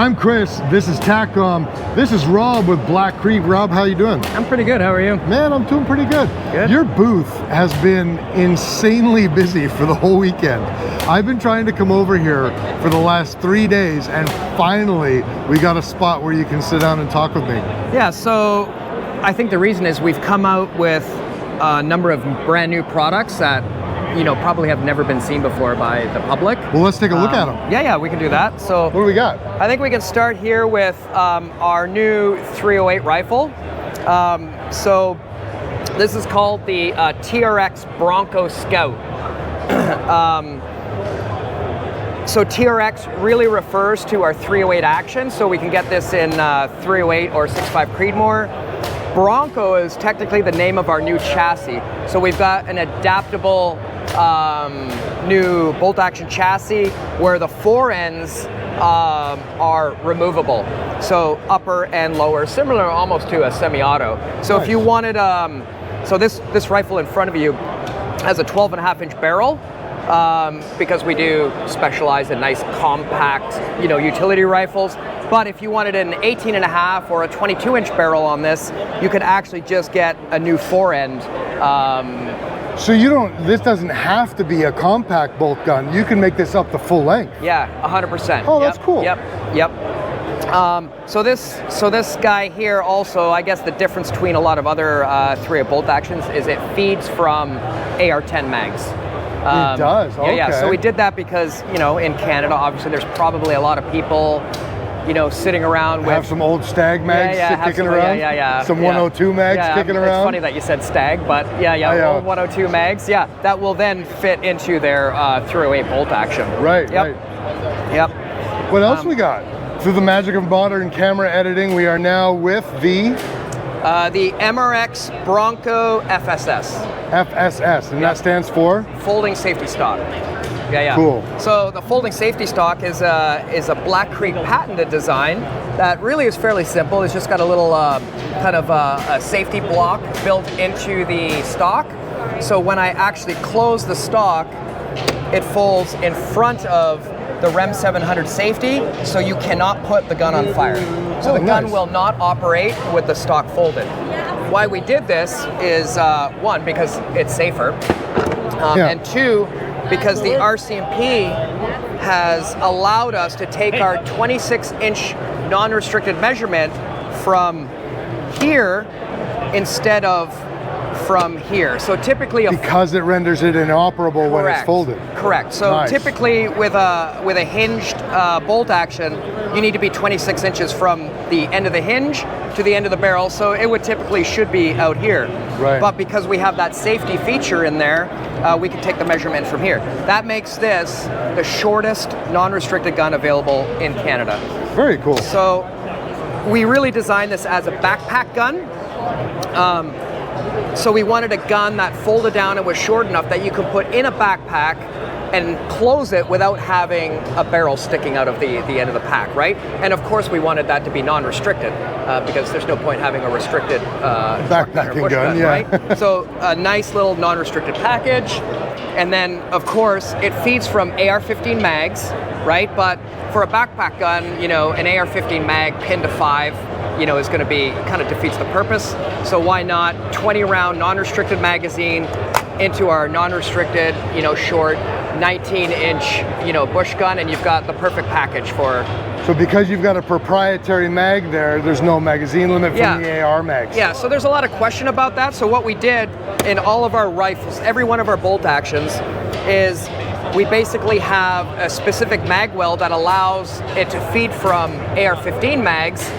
I'm Chris, this is TACCOM. This is Rob with Black Creek. Rob, how you doing? I'm pretty good, how are you? Man, I'm doing pretty good. Good. Your booth has been insanely busy for the whole weekend. I've been trying to come over here for the last 3 days, and finally we got a spot where you can sit down and talk with me. Yeah, so I think the reason is we've come out with a number of brand new products that probably have never been seen before by the public. Well, let's take a look at them. Yeah, we can do that. So what do we got? I think we can start here with our new 308 rifle. So this is called the TRX Bronco Scout. So TRX really refers to our 308 action, so we can get this in 308 or 6.5 Creedmoor. Bronco is technically the name of our new chassis. So we've got an adaptable new bolt action chassis where the fore ends are removable. So upper and lower, similar almost to a semi-auto. So nice. If you wanted, so this rifle in front of you has a 12.5-inch barrel. Because we do specialize in nice compact, utility rifles. But if you wanted an 18.5 or a 22-inch barrel on this, you could actually just get a new fore end. So this doesn't have to be a compact bolt gun. You can make this up the full length. Yeah, 100%. Oh, that's cool. Yep. So this guy here also, I guess the difference between a lot of other 308 bolt actions is it feeds from AR-10 mags. It does, okay. Yeah, so we did that because, in Canada, obviously there's probably a lot of people, sitting around with... Have some old Stag mags kicking around? Yeah. Some 102 mags kicking around? It's funny that you said Stag, but old 102 mags, that will then fit into their 308 bolt action. Right. Yep. What else we got? Through the magic of modern camera editing, we are now with the MRX Bronco FSS. FSS, and that stands for? Folding Safety Stock. Yeah. Cool. So the folding safety stock is a Black Creek patented design that really is fairly simple. It's just got a little kind of a safety block built into the stock. So when I actually close the stock, it folds in front of the REM 700 safety, so you cannot put the gun on fire. So the gun will not operate with the stock folded. Why we did this is, one, because it's safer, and two, because the RCMP has allowed us to take our 26-inch non-restricted measurement from here instead of from here. So typically because it renders it inoperable when it's folded. Correct. So typically with a hinged bolt action, you need to be 26 inches from the end of the hinge to the end of the barrel. So it would typically should be out here. Right. But because we have that safety feature in there, we can take the measurement from here. That makes this the shortest non-restricted gun available in Canada. Very cool. So we really designed this as a backpack gun. So we wanted a gun that folded down and was short enough that you could put in a backpack and close it without having a barrel sticking out of the end of the pack, right? And of course we wanted that to be non-restricted because there's no point having a restricted backpacking gun, right? So a nice little non-restricted package. And then of course it feeds from AR-15 mags, right? But for a backpack gun, an AR-15 mag pinned to 5, is going to be, kind of defeats the purpose. So why not 20-round non-restricted magazine into our non-restricted, short 19-inch, bush gun, and you've got the perfect package for... So because you've got a proprietary mag there's no magazine limit from the AR mags. Yeah, so there's a lot of question about that. So what we did in all of our rifles, every one of our bolt actions, is we basically have a specific mag well that allows it to feed from AR-15 mags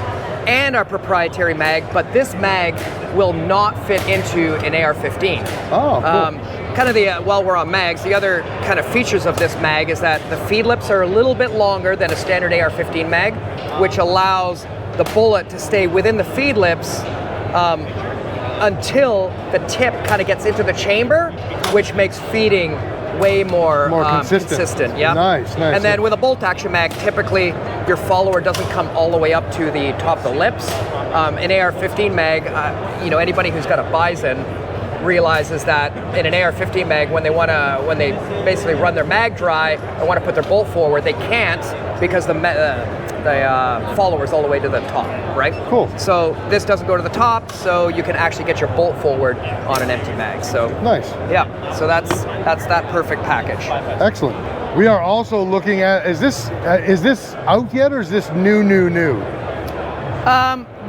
and our proprietary mag, but this mag will not fit into an AR-15. Oh, cool. Kind of while we're on mags, the other kind of features of this mag is that the feed lips are a little bit longer than a standard AR-15 mag, which allows the bullet to stay within the feed lips until the tip kind of gets into the chamber, which makes feeding way more consistent. Yeah. Nice. And then with a bolt action mag, typically your follower doesn't come all the way up to the top of the lips. An AR-15 mag, anybody who's got a Bison realizes that in an AR-15 mag, when they basically run their mag dry and want to put their bolt forward, they can't because the followers all the way to the top, right? Cool. So this doesn't go to the top, so you can actually get your bolt forward on an empty mag. So nice. Yeah, so that's that perfect package. Excellent. We are also looking at, is this out yet, or is this new?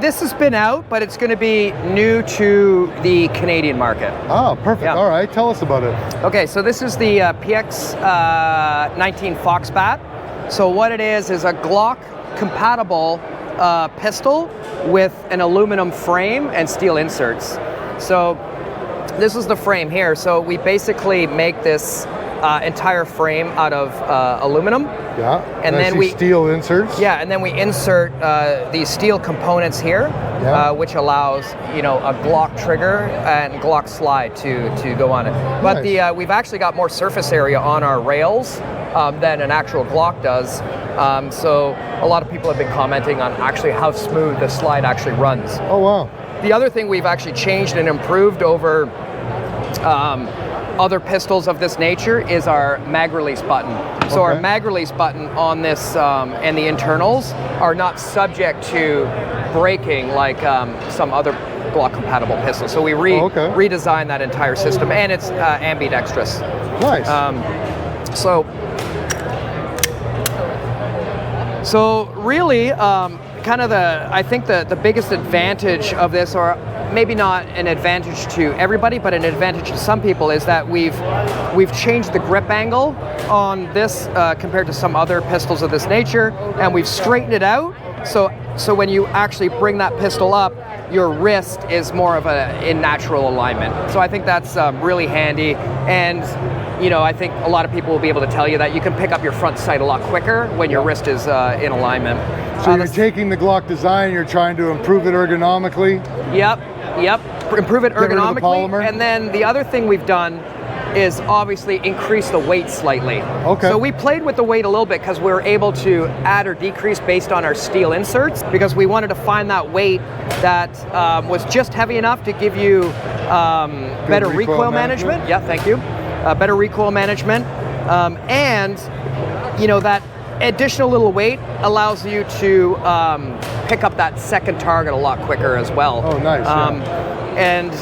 This has been out, but it's going to be new to the Canadian market. Oh, perfect. Yeah. All right, tell us about it. Okay, so this is the PX19 Foxbat. So what it is a Glock compatible pistol with an aluminum frame and steel inserts. So this is the frame here. So we basically make this entire frame out of aluminum. Yeah, and then we steel inserts. Yeah, and then we insert these steel components here, which allows a Glock trigger and Glock slide to go on it. But nice. We've actually got more surface area on our rails than an actual Glock does. So a lot of people have been commenting on actually how smooth the slide actually runs. Oh wow! The other thing we've actually changed and improved over other pistols of this nature is our mag release button. So our mag release button on this and the internals are not subject to breaking like some other Glock compatible pistols. So we redesigned that entire system, and it's ambidextrous. Nice. So really, kind of I think the biggest advantage of this, or maybe not an advantage to everybody, but an advantage to some people, is that we've changed the grip angle on this compared to some other pistols of this nature, and we've straightened it out. So when you actually bring that pistol up, your wrist is more of in natural alignment. So I think that's really handy, and I think a lot of people will be able to tell you that you can pick up your front sight a lot quicker when your wrist is in alignment. So you're taking the Glock design, you're trying to improve it ergonomically? Yep. Improve it ergonomically. And then the other thing we've done is obviously increase the weight slightly. Okay. So we played with the weight a little bit because we were able to add or decrease based on our steel inserts, because we wanted to find that weight that was just heavy enough to give you better recoil management. Yeah, thank you. Better recoil management. And, that additional little weight allows you to pick up that second target a lot quicker as well. Oh, nice. And,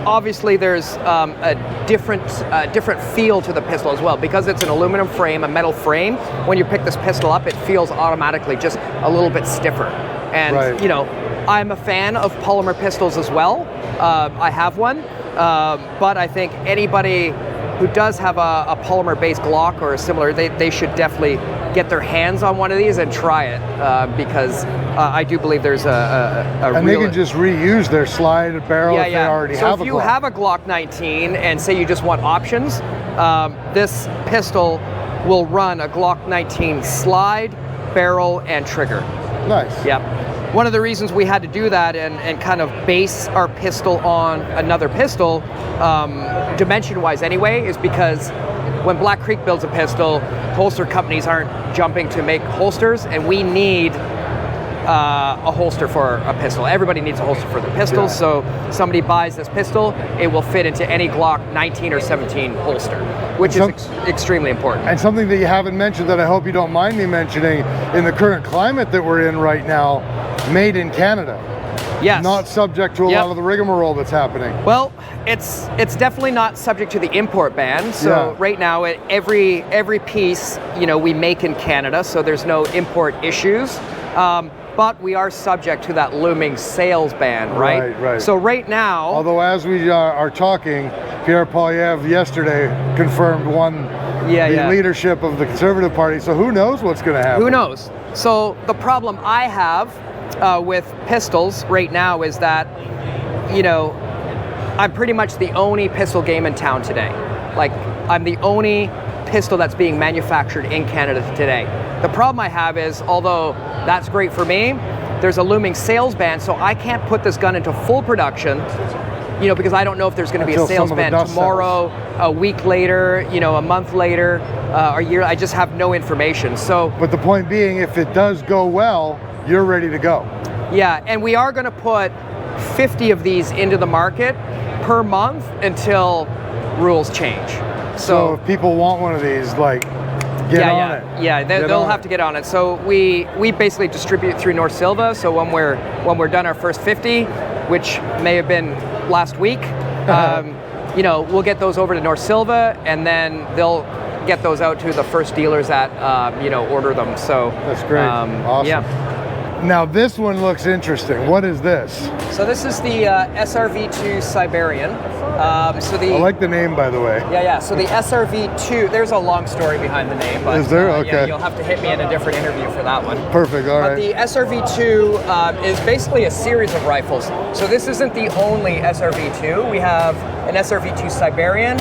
obviously there's a different feel to the pistol as well, because it's an aluminum frame, a metal frame. When you pick this pistol up, it feels automatically just a little bit stiffer. And I'm a fan of polymer pistols as well. I have one, but I think anybody who does have a polymer-based Glock or a similar, they should definitely get their hands on one of these and try it, because I do believe there's and they can just reuse their slide barrel if they already have a Glock. So if you have a Glock 19 and say you just want options, this pistol will run a Glock 19 slide, barrel, and trigger. Nice. Yep. One of the reasons we had to do that and kind of base our pistol on another pistol, dimension-wise anyway, is because when Black Creek builds a pistol, holster companies aren't jumping to make holsters, and we need a holster for a pistol. Everybody needs a holster for their pistols, so somebody buys this pistol, it will fit into any Glock 19 or 17 holster, which is extremely important. And something that you haven't mentioned that I hope you don't mind me mentioning, in the current climate that we're in right now, made in Canada. Yes. Not subject to a lot of the rigmarole that's happening. Well, it's definitely not subject to the import ban. So right now, every piece, we make in Canada, so there's no import issues. But we are subject to that looming sales ban, right? Right. So right now... Although as we are talking, Pierre Poilievre yesterday confirmed the leadership of the Conservative Party, so who knows what's going to happen? Who knows? So the problem I have with pistols right now is that, I'm pretty much the only pistol game in town today. Like, I'm the only pistol that's being manufactured in Canada today. The problem I have is, although that's great for me, there's a looming sales ban, so I can't put this gun into full production, because I don't know if there's going to be a sales ban tomorrow, a week later, a month later, a year. I just have no information. So, but the point being, if it does go well, you're ready to go. Yeah, and we are going to put 50 of these into the market per month until rules change. So if people want one of these, like, get on it. Yeah, they'll have to get on it. So we basically distribute through North Silva. So when we're done our first 50, which may have been last week, you know, we'll get those over to North Silva, and then they'll get those out to the first dealers that you know, order them. So that's great. Awesome. Yeah. Now this one looks interesting. What is this? So this is the SRV2 Siberian. So the I like the name, by the way. Yeah. So the SRV2. There's a long story behind the name, but is there? Okay. Yeah, you'll have to hit me in a different interview for that one. Perfect. All right. But the SRV2 is basically a series of rifles. So this isn't the only SRV2. We have an SRV2 Siberian,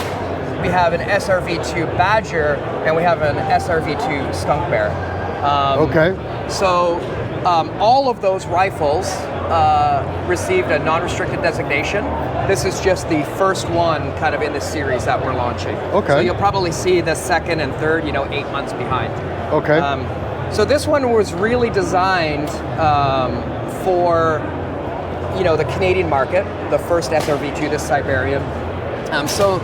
we have an SRV2 Badger, and we have an SRV2 Skunk Bear. Okay. So all of those rifles received a non-restricted designation. This is just the first one kind of in the series that we're launching. Okay. So you'll probably see the second and third, you know, 8 months behind. Okay. So this one was really designed for, you know, the Canadian market, the first SRV2, the Siberian. So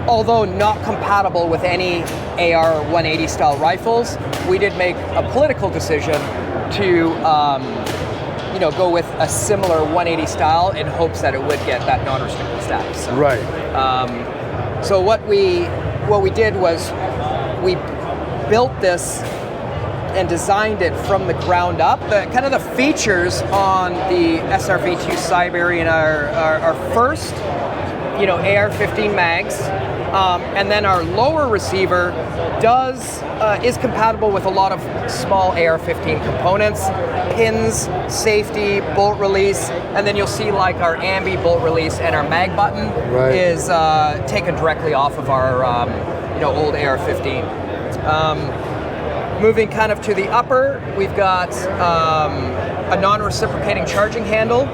although not compatible with any AR 180 style rifles, we did make a political decision to you know, go with a similar 180 style in hopes that it would get that non-restricted status. So, right. So what we did was we built this and designed it from the ground up. The kind of the features on the SRV2 Siberian are first, you know, AR-15 mags. And then our lower receiver is compatible with a lot of small AR-15 components, pins, safety, bolt release, and then you'll see like our ambi bolt release and our mag button is taken directly off of our you know, old AR-15. Moving kind of to the upper, we've got a non-reciprocating charging handle.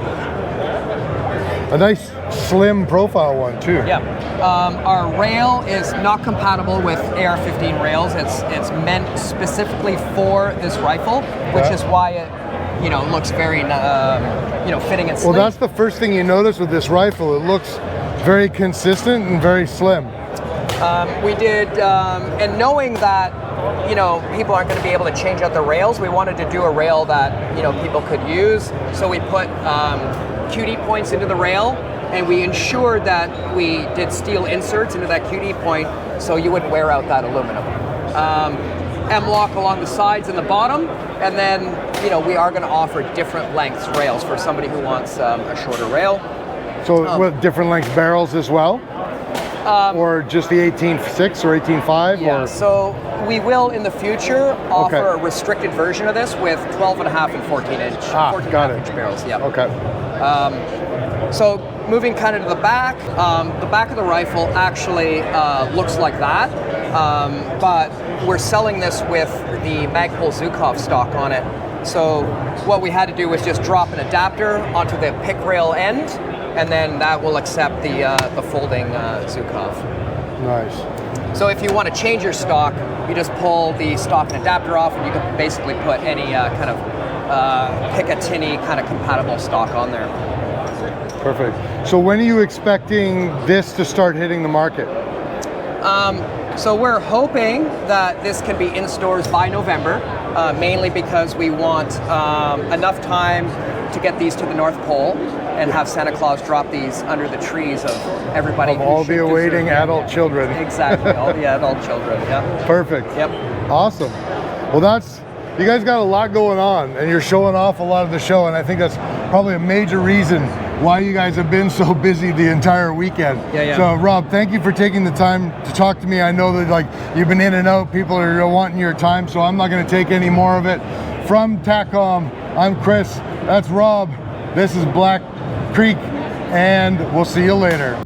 A nice slim profile one too. Yeah. Our rail is not compatible with AR-15 rails. It's meant specifically for this rifle, which is why it, you know, looks very, you know, fitting and slim. Well, that's the first thing you notice with this rifle. It looks very consistent and very slim. We did, and knowing that, you know, people aren't going to be able to change out the rails, we wanted to do a rail that, you know, people could use. So we put QD points into the rail, and we ensured that we did steel inserts into that QD point so you wouldn't wear out that aluminum. M-lock along the sides and the bottom, and then, you know, we are going to offer different lengths rails for somebody who wants a shorter rail. So with different length barrels as well? Or just the 18.6 or 18.5? Yeah, or? So we will in the future offer a restricted version of this with 12.5 and 14-inch 14.5-inch barrels. Yeah. Okay. So moving kind of to the back of the rifle actually looks like that, but we're selling this with the Magpul Zhukov stock on it. So what we had to do was just drop an adapter onto the pick rail end, and then that will accept the folding Zhukov. Nice. So if you want to change your stock, you just pull the stock and adapter off, and you can basically put any kind of Picatinny kind of compatible stock on there. Perfect. So when are you expecting this to start hitting the market? So we're hoping that this can be in stores by November, mainly because we want enough time to get these to the North Pole and have Santa Claus drop these under the trees of everybody. Of all the awaiting adult children. Exactly, all the adult children, yeah. Perfect. Yep. Awesome. Well, you guys got a lot going on, and you're showing off a lot of the show, and I think that's probably a major reason why you guys have been so busy the entire weekend. Yeah. So Rob, thank you for taking the time to talk to me. I know that like you've been in and out, people are wanting your time, so I'm not going to take any more of it. From TACCOM, I'm Chris, that's Rob, this is Black Creek, and we'll see you later.